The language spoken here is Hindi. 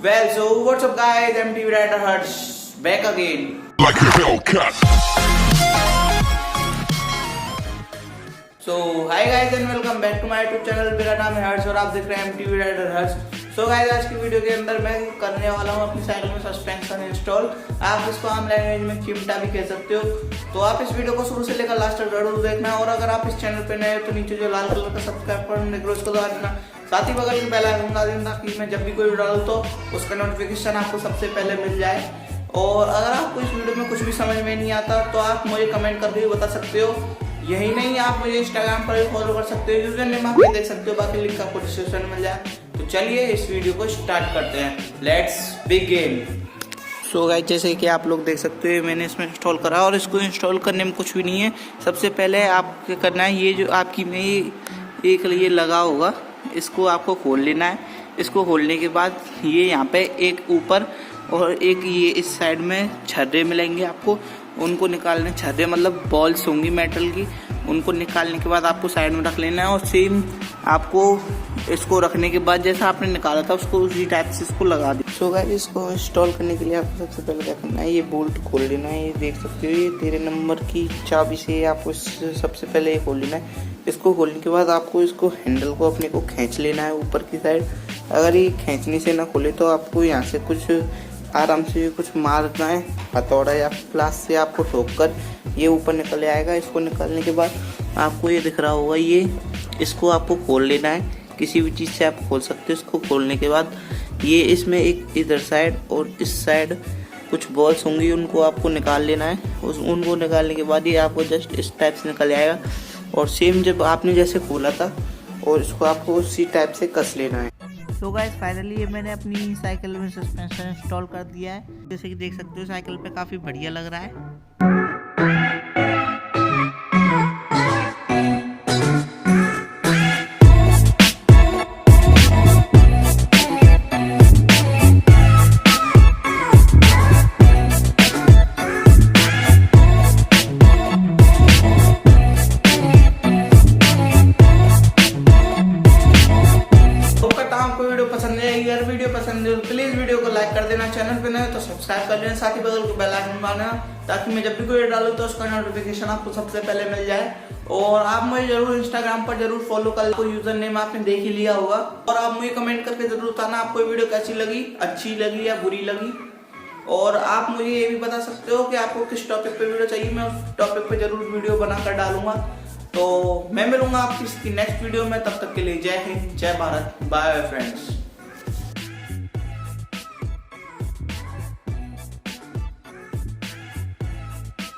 Well, so what's up guys, I'm TV Writer Hurts back again. Like a Hellcat. So hi guys and welcome back to my YouTube channel. मेरा नाम है हर्ष और आप देख रहे हैं TV Writer हर्ष. So guys, आज की वीडियो के अंदर मैं करने वाला हूँ अपनी साइकिल में सस्पेंशन इंस्टॉल. आप इसको आम लैंग्वेज में चिमटा भी कह सकते हो. तो आप इस वीडियो को शुरू से लेकर लास्ट तक जरूर देखना. और अगर आप इस चैनल पे नए हो तो नीचे जो लाल कलर का सब्सक्राइब बटन है उसको दबा देना. साथ ही बगल में बेल आइकन दबा देना ताकि मैं जब भी कोई वीडियो डालूं तो उसका नोटिफिकेशन आपको सबसे पहले मिल जाए. और अगर आपको इस वीडियो में कुछ भी समझ में नहीं आता तो आप मुझे कमेंट करके भी बता सकते हो. यही नहीं, आप मुझे इंस्टाग्राम पर भी फॉलो कर सकते हो. यूजर नेम आप देख सकते हो, बाकी लिंक आपको डिस्क्रिप्शन में मिल जाए. तो चलिए इस वीडियो को स्टार्ट करते हैं. Let's begin. सो गाइस, जैसे कि आप लोग देख सकते हो मैंने इसमें इंस्टॉल करा और इसको इंस्टॉल करने में कुछ भी नहीं है. सबसे पहले आप क्या करना है, ये जो आपकी में एक ये लगा होगा इसको आपको खोल लेना है. इसको खोलने के बाद ये यहाँ पे एक ऊपर और एक ये इस साइड में छर्रे मिलेंगे आपको. उनको निकालने, छर्रे मतलब बॉल्स होंगी मेटल की, उनको निकालने के बाद आपको साइड में रख लेना है. और सेम आपको इसको रखने के बाद जैसा आपने निकाला था उसको उसी टाइप से इसको लगा दे. सो गाइस, इसको इंस्टॉल करने के लिए आपको सबसे पहले क्या करना है, ये बोल्ट खोल लेना है. ये देख सकते हो, ये 13 नंबर की चाबी से आपको सबसे पहले ये खोल लेना है. इसको खोलने के बाद आपको इसको हैंडल को अपने को खींच लेना है ऊपर की साइड. अगर ये खींचने से ना खोले तो आपको यहाँ से कुछ आराम से कुछ मारना है, हथौड़ा या प्लास से आपको ठोक कर ये ऊपर निकल आएगा. इसको निकालने के बाद आपको ये दिख रहा होगा, ये इसको आपको खोल लेना है. किसी भी चीज़ से आप खोल सकते हो. इसको खोलने के बाद ये इसमें एक इधर साइड और इस साइड कुछ बॉल्स होंगी, उनको आपको निकाल लेना है. उनको निकालने के बाद ये आपको जस्ट इस टाइप से निकल आएगा. और सेम जब आपने जैसे खोला था और इसको आपको उसी टाइप से कस लेना है. तो गाइस, फाइनली ये मैंने अपनी साइकिल में सस्पेंशन इंस्टॉल कर दिया है. जैसे कि देख सकते हो साइकिल पे काफ़ी बढ़िया लग रहा है. अगर वीडियो पसंद है तो प्लीज वीडियो को लाइक कर देना. चैनल पे नए हो तो सब्सक्राइब कर लेना. साथ ही बगल को बेल आइकन दबाना ताकि मैं जब भी कोई डालूं तो उसका नोटिफिकेशन आपको सबसे पहले मिल जाए. और आप मुझे जरूर इंस्टाग्राम पर जरूर फॉलो कर लो. यूजर नेम आपने देख ही लिया होगा. और आप मुझे कमेंट करके जरूर बताना आपको वीडियो कैसी लगी, अच्छी लगी या बुरी लगी. और आप मुझे ये भी बता सकते हो कि आपको किस टॉपिक पे वीडियो चाहिए. मैं उस टॉपिक पे जरूर वीडियो बनाकर डालूंगा. तो मैं मिलूंगा आपकी नेक्स्ट वीडियो में. तब तक के लिए जय हिंद, जय भारत, बाय फ्रेंड्स.